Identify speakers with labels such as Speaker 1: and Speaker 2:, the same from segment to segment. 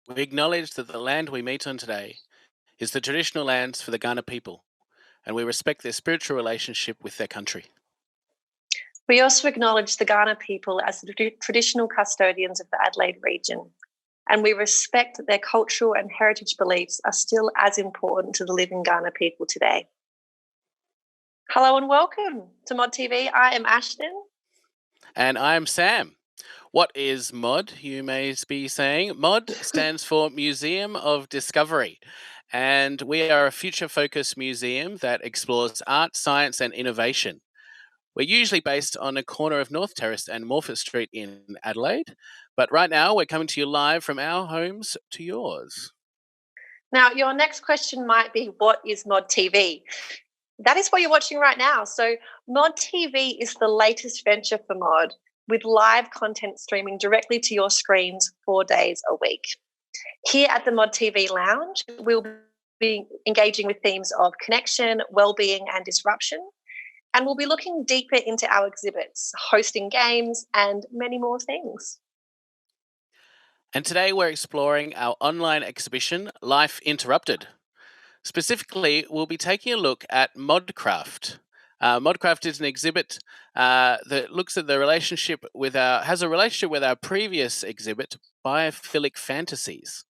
Speaker 1: We acknowledge that the land we meet on today is the traditional lands for the Kaurna people, and we respect their spiritual relationship with their country.
Speaker 2: We also acknowledge the Kaurna people as the traditional custodians of the Adelaide region, and we respect that their cultural and heritage beliefs are still as important to the living Kaurna people today. Hello and welcome to MOD TV. I am Ashton.
Speaker 1: And I'm Sam. What is MOD, you may be saying? MOD stands for Museum of Discovery, and we are a future-focused museum that explores art, science and innovation. We're usually based on a corner of North Terrace and Morphett Street in Adelaide, but right now we're coming to you live from our homes to yours.
Speaker 2: Now, your next question might be, what is MOD TV? That is what you're watching right now. So MOD TV is the latest venture for MOD, with live content streaming directly to your screens 4 days a week. Here at the MOD TV Lounge, we'll be engaging with themes of connection, well-being and disruption. And we'll be looking deeper into our exhibits, hosting games and many more things.
Speaker 1: And today we're exploring our online exhibition, Life Interrupted. Specifically, we'll be taking a look at MOD.Craft. MOD.Craft is an exhibit that looks at the relationship with has a relationship with our previous exhibit, Biophilic Fantasies.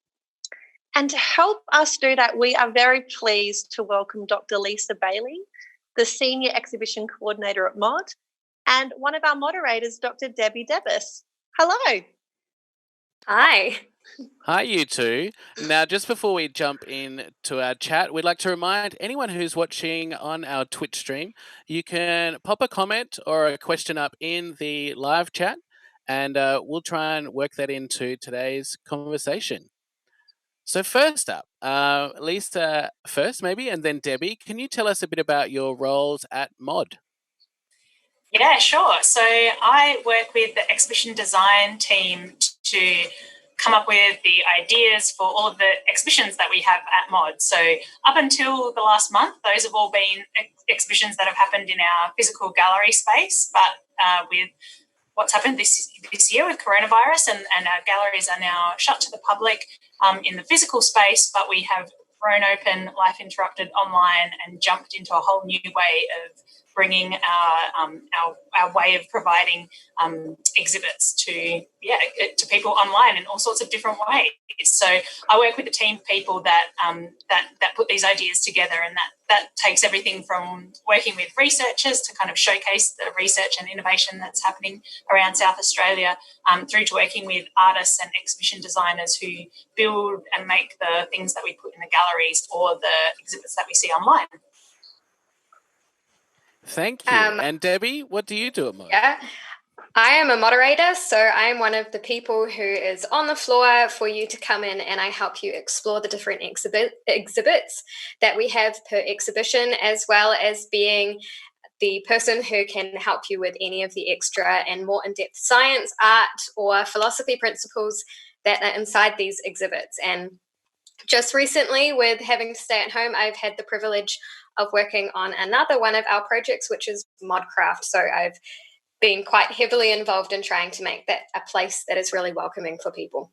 Speaker 2: And to help us do that, we are very pleased to welcome Dr. Lisa Bailey, the Senior Exhibition Coordinator at MOD, and one of our moderators, Dr. Devis. Hello.
Speaker 3: Hi.
Speaker 1: Hi, you two. Now, just before we jump into our chat, we'd like to remind anyone who's watching on our Twitch stream, you can pop a comment or a question up in the live chat, and we'll try and work that into today's conversation. So first up, Lisa first maybe, and then Debbie, can you tell us a bit about your roles at MOD?
Speaker 3: Yeah, sure. So I work with the exhibition design team to come up with the ideas for all of the exhibitions that we have at MOD. So up until the last month, those have all been exhibitions that have happened in our physical gallery space, but with what's happened this year with coronavirus and our galleries are now shut to the public in the physical space, but we have thrown open Life Interrupted online and jumped into a whole new way of bringing our way of providing exhibits to people online in all sorts of different ways. So I work with a team of people that put these ideas together, and that takes everything from working with researchers to kind of showcase the research and innovation that's happening around South Australia, through to working with artists and exhibition designers who build and make the things that we put in the galleries or the exhibits that we see online.
Speaker 1: Thank you. And Debbie, what do you do at MOD?
Speaker 4: Yeah, I am a moderator, so I am one of the people who is on the floor for you to come in, and I help you explore the different exhibits that we have per exhibition, as well as being the person who can help you with any of the extra and more in-depth science, art, or philosophy principles that are inside these exhibits. And just recently, with having to stay at home, I've had the privilege of working on another one of our projects, which is MOD.Craft. So I've been quite heavily involved in trying to make that a place that is really welcoming for people.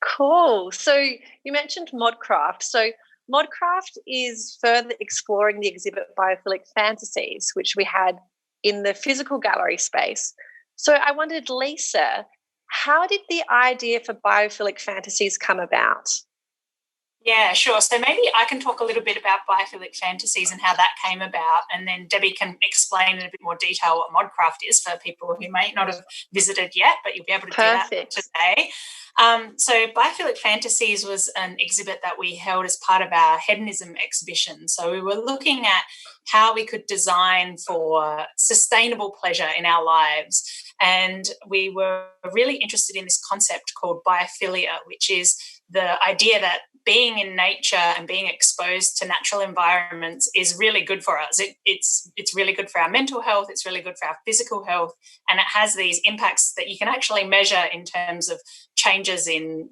Speaker 2: Cool. So you mentioned MOD.Craft. So MOD.Craft is further exploring the exhibit Biophilic Fantasies, which we had in the physical gallery space. So I wondered, Lisa, how did the idea for Biophilic Fantasies come about?
Speaker 3: Yeah, sure. So maybe I can talk a little bit about Biophilic Fantasies and how that came about, and then Debbie can explain in a bit more detail what MOD.Craft is for people who may not have visited yet, but you'll be able to do that today. So Biophilic Fantasies was an exhibit that we held as part of our HEDONISM exhibition. So we were looking at how we could design for sustainable pleasure in our lives. And we were really interested in this concept called biophilia, which is the idea that being in nature and being exposed to natural environments is really good for us. It's really good for our mental health. It's really good for our physical health. And it has these impacts that you can actually measure in terms of changes in,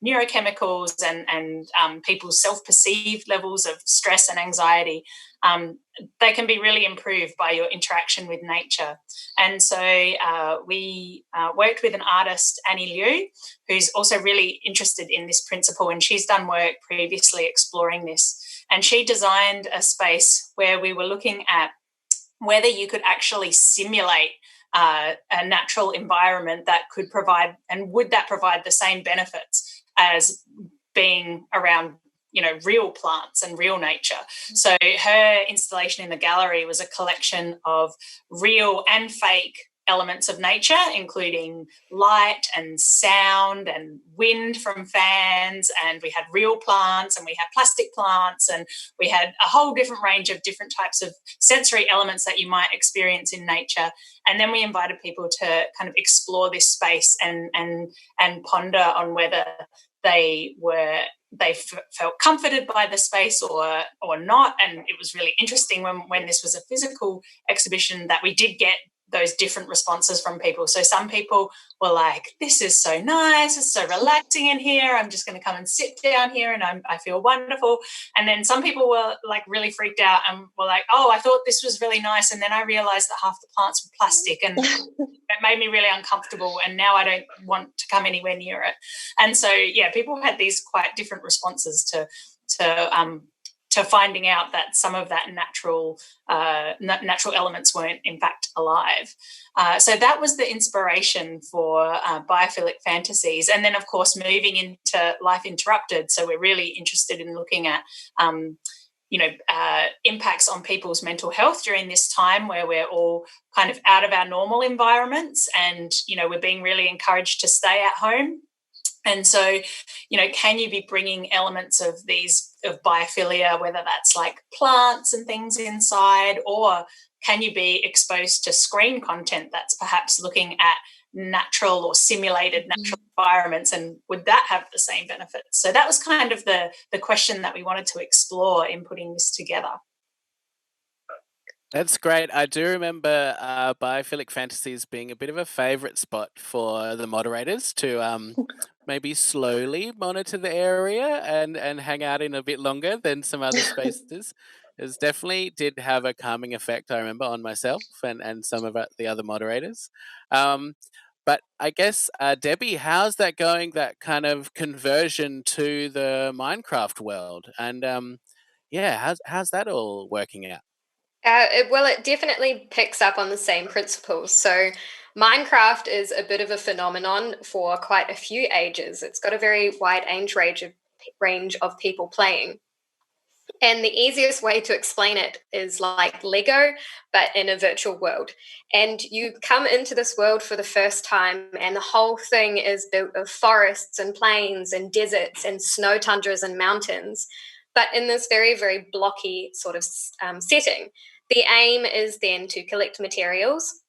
Speaker 3: neurochemicals and people's self-perceived levels of stress and anxiety, they can be really improved by your interaction with nature. And so we worked with an artist, Ani Liu, who's also really interested in this principle, and she's done work previously exploring this. And she designed a space where we were looking at whether you could actually simulate a natural environment that could provide, and would that provide the same benefits as being around, you know, real plants and real nature. So her installation in the gallery was a collection of real and fake elements of nature, including light and sound and wind from fans, and we had real plants and we had plastic plants, and we had a whole different range of different types of sensory elements that you might experience in nature. And then we invited people to kind of explore this space and ponder on whether they felt comforted by the space or not. And it was really interesting when this was a physical exhibition that we did get those different responses from people. So some people were like, this is so nice, it's so relaxing in here, I'm just going to come and sit down here and I feel wonderful. And then some people were like really freaked out and were like, oh, I thought this was really nice, and then I realized that half the plants were plastic and it made me really uncomfortable, and now I don't want to come anywhere near it. And so yeah, people had these quite different responses to finding out that some of that natural elements weren't in fact alive. So that was the inspiration for Biophilic Fantasies. And then, of course, moving into Life Interrupted. So we're really interested in looking at, impacts on people's mental health during this time where we're all kind of out of our normal environments, and, you know, we're being really encouraged to stay at home. And so, you know, can you be bringing elements of biophilia, whether that's like plants and things inside, or can you be exposed to screen content that's perhaps looking at natural or simulated natural environments, and would that have the same benefits? So that was kind of the question that we wanted to explore in putting this together.
Speaker 1: That's great. I do remember Biophilic Fantasies being a bit of a favourite spot for the moderators to maybe slowly monitor the area and hang out in a bit longer than some other spaces. It definitely did have a calming effect, I remember, on myself and some of the other moderators. But I guess, Debbie, how's that going, that kind of conversion to the Minecraft world? And how's that all working out?
Speaker 4: It definitely picks up on the same principles. So Minecraft is a bit of a phenomenon for quite a few ages. It's got a very wide range of people playing. And the easiest way to explain it is like Lego, but in a virtual world. And you come into this world for the first time, and the whole thing is built of forests and plains and deserts and snow tundras and mountains, but in this very, very blocky sort of setting. The aim is then to collect materials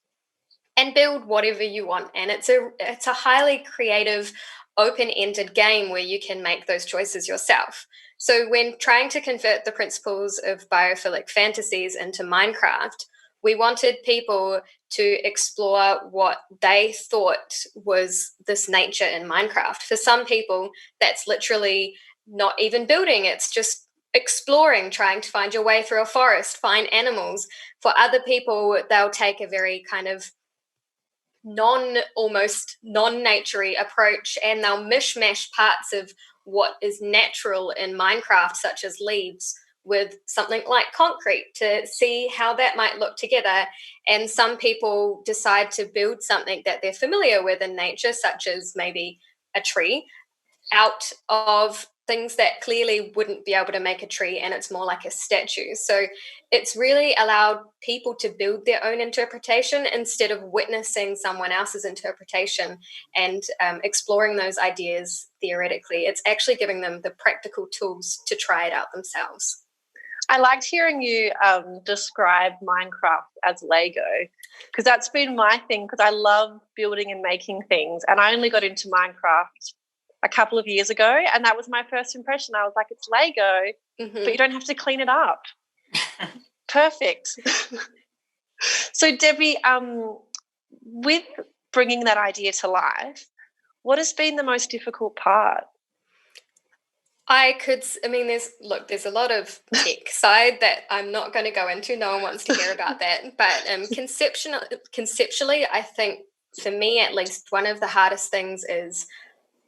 Speaker 4: and build whatever you want. And it's a highly creative, open-ended game where you can make those choices yourself. So when trying to convert the principles of Biophilic Fantasies into Minecraft, we wanted people to explore what they thought was this nature in Minecraft. For some people, that's literally not even building, it's just exploring, trying to find your way through a forest, find animals. For other people, they'll take a very kind of almost non-naturey approach, and they'll mishmash parts of what is natural in Minecraft, such as leaves, with something like concrete to see how that might look together. And some people decide to build something that they're familiar with in nature, such as maybe a tree, out of things that clearly wouldn't be able to make a tree, and it's more like a statue. So it's really allowed people to build their own interpretation instead of witnessing someone else's interpretation and exploring those ideas theoretically. It's actually giving them the practical tools to try it out themselves.
Speaker 2: I liked hearing you describe Minecraft as Lego, because that's been my thing, because I love building and making things, and I only got into Minecraft a couple of years ago, and that was my first impression. I was like, it's Lego, but you don't have to clean it up. Perfect. So Debbie, with bringing that idea to life, what has been the most difficult part
Speaker 4: There's a lot of tech side that I'm not going to go into. No one wants to hear about that. But conceptually, I think for me, at least, one of the hardest things is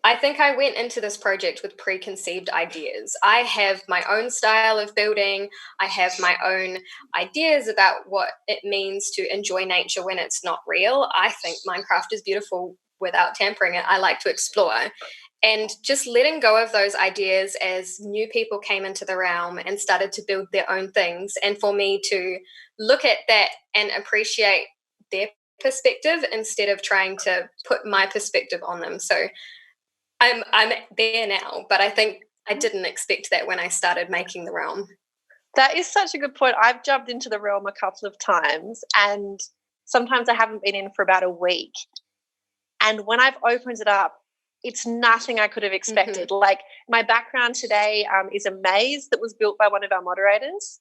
Speaker 4: I think I went into this project with preconceived ideas. I have my own style of building. I have my own ideas about what it means to enjoy nature when it's not real. I think Minecraft is beautiful without tampering it. I like to explore. And just letting go of those ideas as new people came into the realm and started to build their own things. And for me to look at that and appreciate their perspective instead of trying to put my perspective on them. So I'm there now, but I think I didn't expect that when I started making the realm.
Speaker 2: That is such a good point. I've jumped into the realm a couple of times, and sometimes I haven't been in for about a week. And when I've opened it up, it's nothing I could have expected.
Speaker 4: Mm-hmm.
Speaker 2: Like, my background today is a maze that was built by one of our moderators.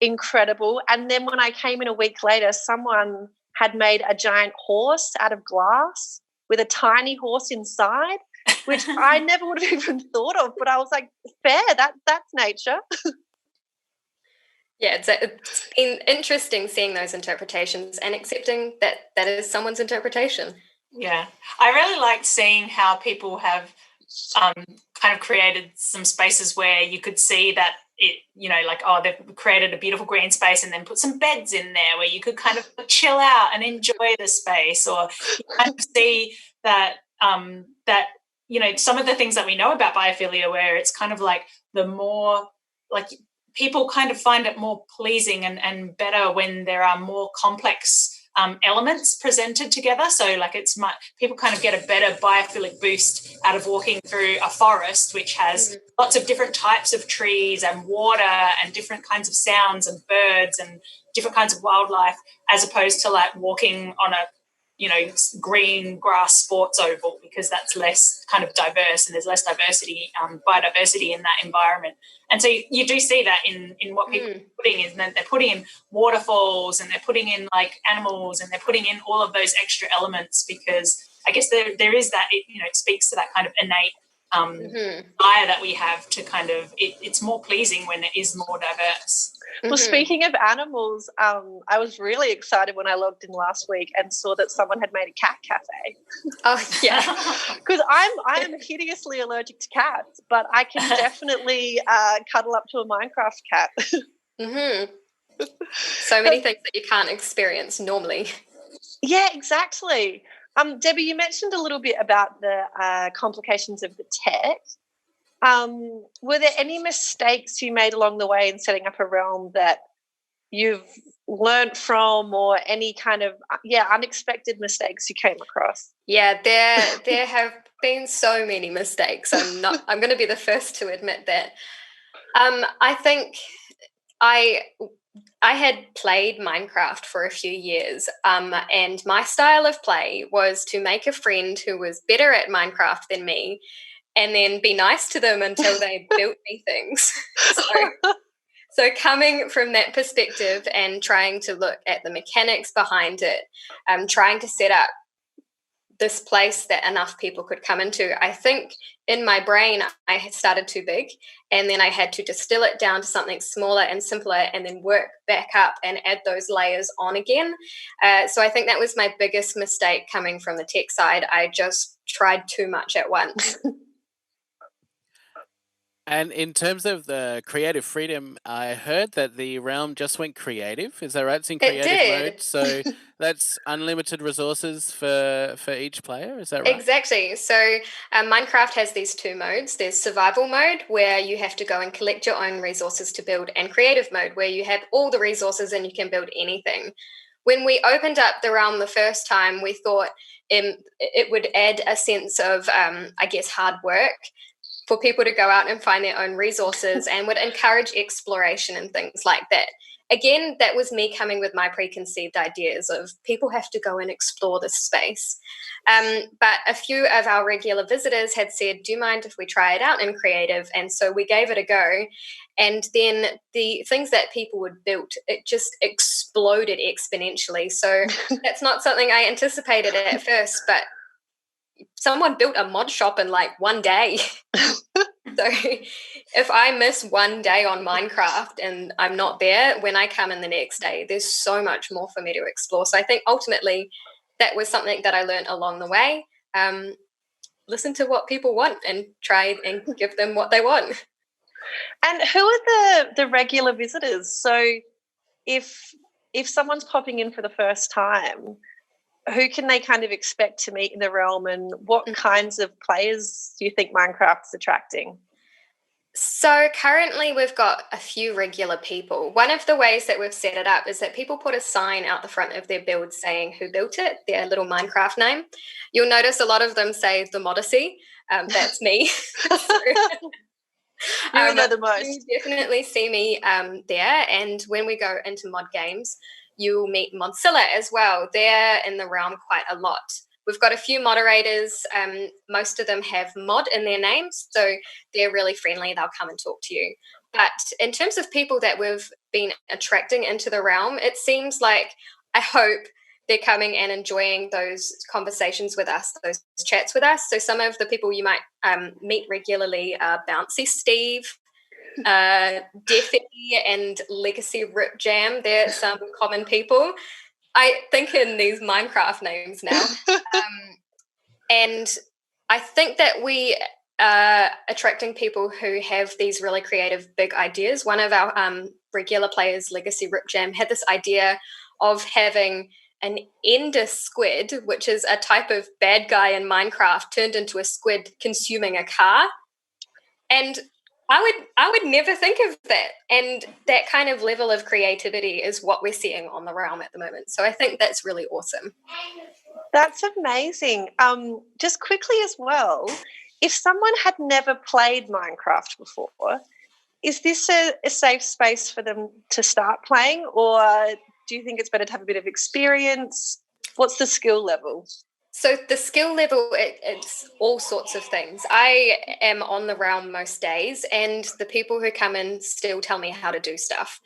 Speaker 2: Incredible. And then when I came in a week later, someone had made a giant horse out of glass with a tiny horse inside, which I never would have even thought of. But I was like, fair, that's nature.
Speaker 4: Yeah, it's interesting seeing those interpretations and accepting that that is someone's interpretation.
Speaker 3: Yeah, I really liked seeing how people have kind of created some spaces where you could see that it, they've created a beautiful green space and then put some beds in there where you could kind of chill out and enjoy the space, or you kind of see that some of the things that we know about biophilia, where it's kind of like the more like people kind of find it more pleasing and better when there are more complex elements presented together. So like people kind of get a better biophilic boost out of walking through a forest, which has lots of different types of trees and water and different kinds of sounds and birds and different kinds of wildlife, as opposed to like walking on a green grass sports oval, because that's less kind of diverse and there's less biodiversity in that environment. And so you do see that in what people are putting in. They're putting in waterfalls and they're putting in like animals and they're putting in all of those extra elements, because I guess there is that, it speaks to that kind of innate desire that we have to kind of, it's more pleasing when it is more diverse.
Speaker 2: Well, speaking of animals, I was really excited when I logged in last week and saw that someone had made a cat cafe.
Speaker 4: Oh, yeah.
Speaker 2: Because I'm hideously allergic to cats, but I can definitely cuddle up to a Minecraft cat.
Speaker 4: So many things that you can't experience normally.
Speaker 2: Yeah, exactly. Debbie, you mentioned a little bit about the complications of the tech. Were there any mistakes you made along the way in setting up a realm that you've learned from, or any kind of unexpected mistakes you came across?
Speaker 4: Yeah, there have been so many mistakes. I'm going to be the first to admit that. I think I had played Minecraft for a few years, and my style of play was to make a friend who was better at Minecraft than me, and then be nice to them until they built me things. So coming from that perspective and trying to look at the mechanics behind it, trying to set up this place that enough people could come into, I think in my brain I had started too big, and then I had to distill it down to something smaller and simpler and then work back up and add those layers on again. So I think that was my biggest mistake coming from the tech side. I just tried too much at once.
Speaker 1: And in terms of the creative freedom, I heard that the realm just went creative. Is that right? It's in creative mode. So that's unlimited resources for each player. Is that right?
Speaker 4: Exactly. So Minecraft has these two modes. There's survival mode, where you have to go and collect your own resources to build, and creative mode, where you have all the resources and you can build anything. When we opened up the realm the first time, we thought it would add a sense of, hard work for people to go out and find their own resources, and would encourage exploration and things like that. Again, that was me coming with my preconceived ideas of people have to go and explore this space. But a few of our regular visitors had said, do you mind if we try it out in creative? And so we gave it a go. And then the things that people would build, it just exploded exponentially. So that's not something I anticipated at first, but someone built a mod shop in like one day. So if I miss one day on Minecraft and I'm not there, when I come in the next day, there's so much more for me to explore. So I think ultimately that was something that I learned along the way. Listen to what people want and try and give them what they want.
Speaker 2: And who are the regular visitors? So if someone's popping in for the first time, who can they kind of expect to meet in the realm, and what kinds of players do you think Minecraft's attracting?
Speaker 4: So currently we've got a few regular people. One of the ways that we've set it up is that people put a sign out the front of their build saying who built it, their little Minecraft name. You'll notice a lot of them say the Modacy. That's me.
Speaker 2: You know the most.
Speaker 4: You definitely see me there. And when we go into mod games, you'll meet Modzilla as well. They're in the realm quite a lot. We've got a few moderators. Most of them have mod in their names, so they're really friendly. They'll come and talk to you. But in terms of people that we've been attracting into the realm, it seems like, I hope, they're coming and enjoying those conversations with us, those chats with us. So some of the people you might meet regularly are Bouncy Steve, Defi and Legacy Rip Jam. They're some common people. I think in these Minecraft names now. And I think that we are attracting people who have these really creative, big ideas. One of our regular players, Legacy Rip Jam, had this idea of having an ender squid, which is a type of bad guy in Minecraft, turned into a squid consuming a car. And I would never think of that. And that kind of level of creativity is what we're seeing on the realm at the moment. So I think that's really awesome.
Speaker 2: That's amazing. Just quickly as well, if someone had never played Minecraft before, is this a safe space for them to start playing, or do you think it's better to have a bit of experience? What's the skill level?
Speaker 4: So the skill level, it's all sorts of things. I am on the realm most days, and the people who come in still tell me how to do stuff.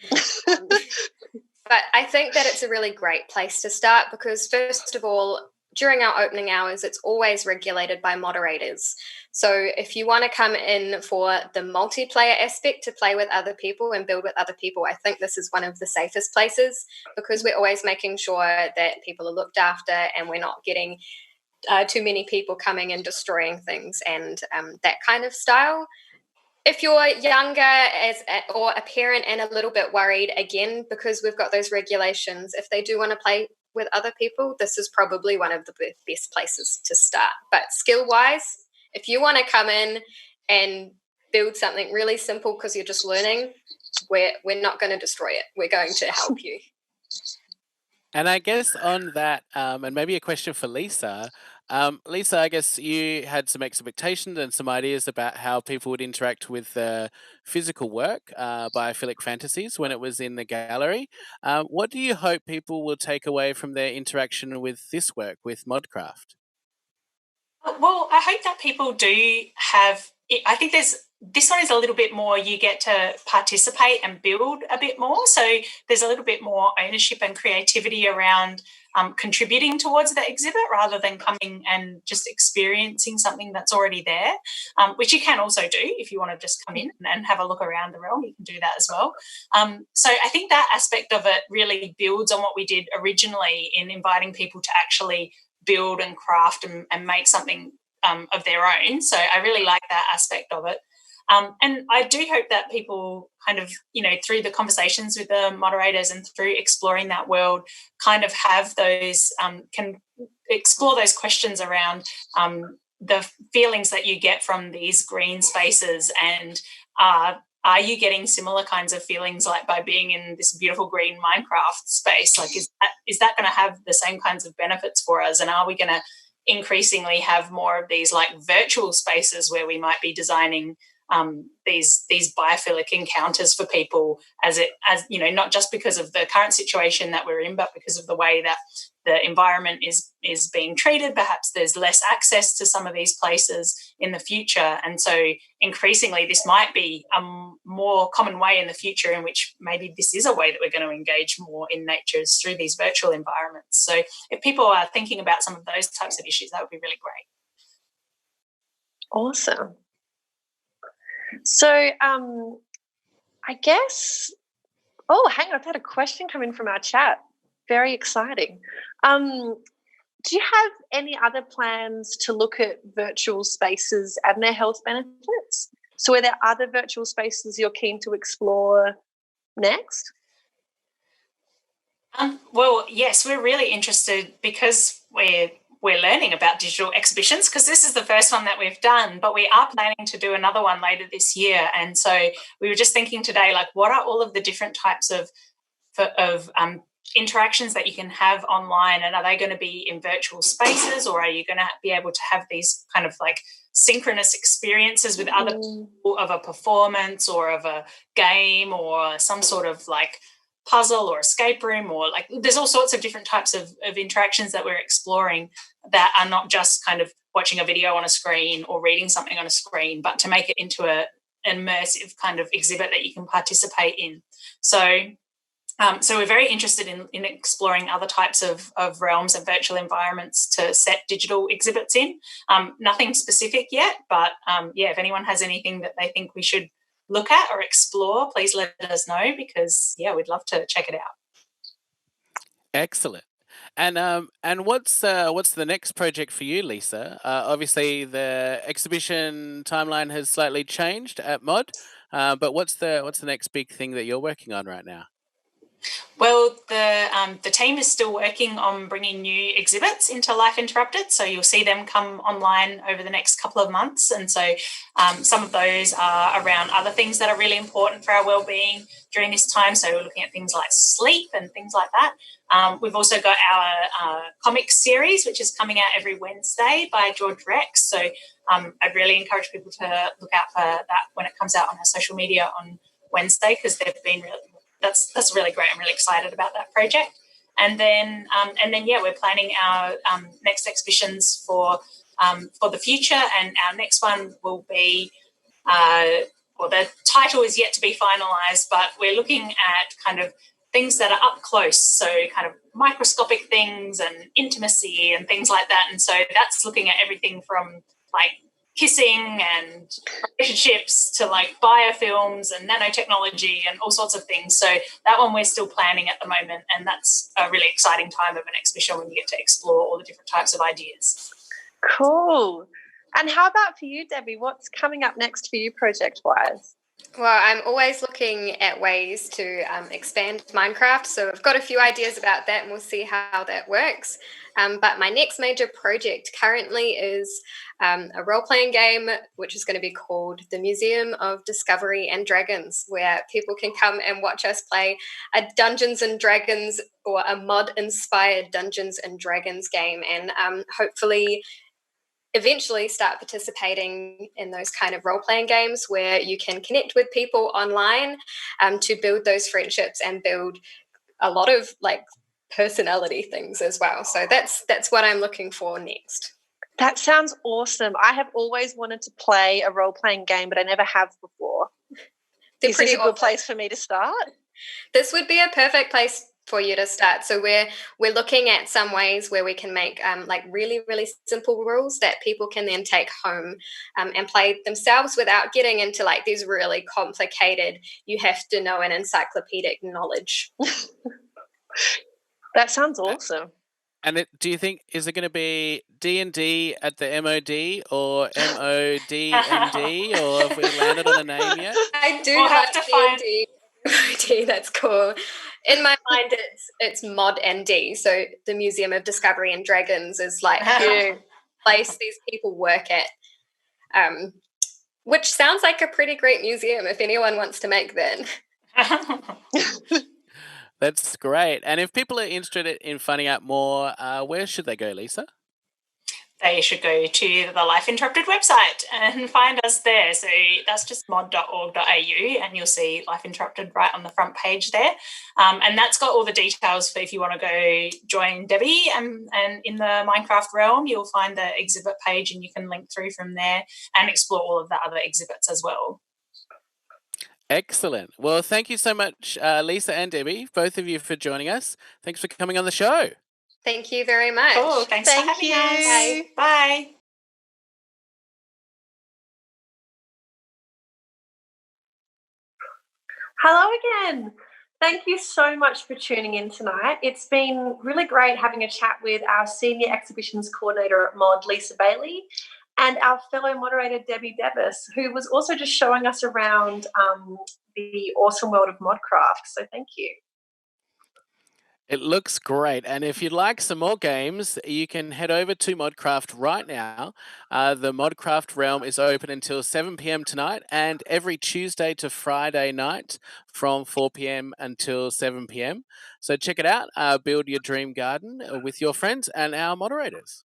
Speaker 4: But I think that it's a really great place to start because, first of all, during our opening hours, it's always regulated by moderators. So if you want to come in for the multiplayer aspect to play with other people and build with other people, I think this is one of the safest places because we're always making sure that people are looked after and we're not getting too many people coming and destroying things and that kind of style. If you're younger or a parent and a little bit worried, again, because we've got those regulations, if they do want to play with other people, this is probably one of the best places to start. But skill-wise, if you want to come in and build something really simple because you're just learning, we're not going to destroy it. We're going to help you.
Speaker 1: And I guess on that, and maybe a question for Lisa. Lisa, I guess you had some expectations and some ideas about how people would interact with the physical work, Biophilic Fantasies, when it was in the gallery. What do you hope people will take away from their interaction with this work, with MOD.Craft?
Speaker 3: Well, I hope that people do have, I think this one is a little bit more, you get to participate and build a bit more. So there's a little bit more ownership and creativity around contributing towards the exhibit rather than coming and just experiencing something that's already there, which you can also do if you want to just come in and have a look around the realm. You can do that as well. So I think that aspect of it really builds on what we did originally in inviting people to actually build and craft and make something of their own. So I really like that aspect of it. And I do hope that people kind of, through the conversations with the moderators and through exploring that world, kind of have those, can explore those questions around the feelings that you get from these green spaces, and are you getting similar kinds of feelings like by being in this beautiful green Minecraft space? Like, is that going to have the same kinds of benefits for us? And are we going to increasingly have more of these like virtual spaces where we might be designing these biophilic encounters for people as not just because of the current situation that we're in, but because of the way that the environment is being treated. Perhaps there's less access to some of these places in the future. And so increasingly this might be a more common way in the future in which maybe this is a way that we're going to engage more in nature through these virtual environments. So if people are thinking about some of those types of issues, that would be really great.
Speaker 2: Awesome. So I guess, hang on, I've had a question come in from our chat. Very exciting. Do you have any other plans to look at virtual spaces and their health benefits? So are there other virtual spaces you're keen to explore next?
Speaker 3: Well, yes, we're really interested because we're learning about digital exhibitions, because this is the first one that we've done, but we are planning to do another one later this year. And so we were just thinking today, like, what are all of the different types of interactions that you can have online, and are they going to be in virtual spaces, or are you going to be able to have these kind of like synchronous experiences with other people of a performance or of a game or some sort of like puzzle or escape room, or like there's all sorts of different types of interactions that we're exploring that are not just kind of watching a video on a screen or reading something on a screen, but to make it into an immersive kind of exhibit that you can participate in. So we're very interested in exploring other types of realms and virtual environments to set digital exhibits in. Nothing specific yet, but if anyone has anything that they think we should look at or explore, please let us know, because we'd love to check it out.
Speaker 1: Excellent. And what's the next project for you, Lisa? Obviously, the exhibition timeline has slightly changed at MOD, but what's the next big thing that you're working on right now?
Speaker 3: Well, the team is still working on bringing new exhibits into Life Interrupted, so you'll see them come online over the next couple of months. And so some of those are around other things that are really important for our well-being during this time. So we're looking at things like sleep and things like that. We've also got our comic series, which is coming out every Wednesday by George Rex. So I'd really encourage people to look out for that when it comes out on our social media on Wednesday, because they've been that's really great. I'm really excited about that project. And then we're planning our next exhibitions for the future, and our next one will be the title is yet to be finalized, but we're looking at kind of things that are up close, so kind of microscopic things and intimacy and things like that. And so that's looking at everything from like kissing and relationships to like biofilms and nanotechnology and all sorts of things. So that one we're still planning at the moment, and that's a really exciting time of an exhibition when you get to explore all the different types of ideas.
Speaker 2: Cool. And how about for you, Debbie? What's coming up next for you project-wise?
Speaker 4: Well, I'm always looking at ways to expand Minecraft, so I've got a few ideas about that, and we'll see how that works. But my next major project currently is a role-playing game, which is going to be called the Museum of Discovery and Dragons, where people can come and watch us play a Dungeons and Dragons or a mod-inspired Dungeons and Dragons game, and hopefully eventually start participating in those kind of role-playing games where you can connect with people online to build those friendships and build a lot of like personality things as well. So that's what I'm looking for next.
Speaker 2: That sounds awesome. I have always wanted to play a role-playing game, but I never have before. Is this a good place for me to start?
Speaker 4: This would be a perfect place for you to start. So we're looking at some ways where we can make like really, really simple rules that people can then take home and play themselves without getting into like these really complicated, you have to know an encyclopedic knowledge.
Speaker 2: That sounds awesome.
Speaker 1: And do you think, is it going to be D&D at the MOD or MOD&D, or have we landed on a name yet?
Speaker 4: I do have to find D&D. That's cool. In my mind, it's Mod and D. So the Museum of Discovery and Dragons is like the place these people work at, which sounds like a pretty great museum if anyone wants to make that.
Speaker 1: That's great. And if people are interested in finding out more, where should they go, Lisa?
Speaker 3: They should go to the Life Interrupted website and find us there. So that's just mod.org.au, and you'll see Life Interrupted right on the front page there. And that's got all the details for if you want to go join Debbie and in the Minecraft realm, you'll find the exhibit page and you can link through from there and explore all of the other exhibits as well.
Speaker 1: Excellent. Well, thank you so much, Lisa and Debbie, both of you, for joining us. Thanks for coming on the show.
Speaker 4: Thank you very much.
Speaker 3: Cool. Thanks for having us. Bye. Bye.
Speaker 2: Hello again. Thank you so much for tuning in tonight. It's been really great having a chat with our Senior Exhibitions Coordinator at MOD, Lisa Bailey, and our fellow moderator, Devis, who was also just showing us around the awesome world of MOD.Craft. So thank you.
Speaker 1: It looks great. And if you'd like some more games, you can head over to MOD.Craft right now. The MOD.Craft realm is open until 7 p.m. tonight and every Tuesday to Friday night from 4 p.m. until 7 p.m. So check it out. Build your dream garden with your friends and our moderators.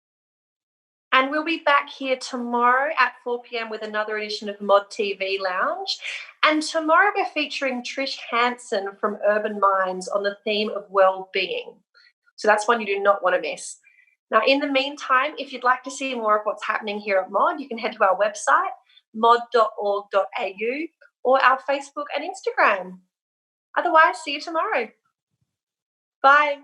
Speaker 2: And we'll be back here tomorrow at 4 p.m. with another edition of Mod TV Lounge. And tomorrow we're featuring Trish Hansen from Urban Minds on the theme of well-being. So that's one you do not want to miss. Now, in the meantime, if you'd like to see more of what's happening here at MOD, you can head to our website, mod.org.au, or our Facebook and Instagram. Otherwise, see you tomorrow. Bye.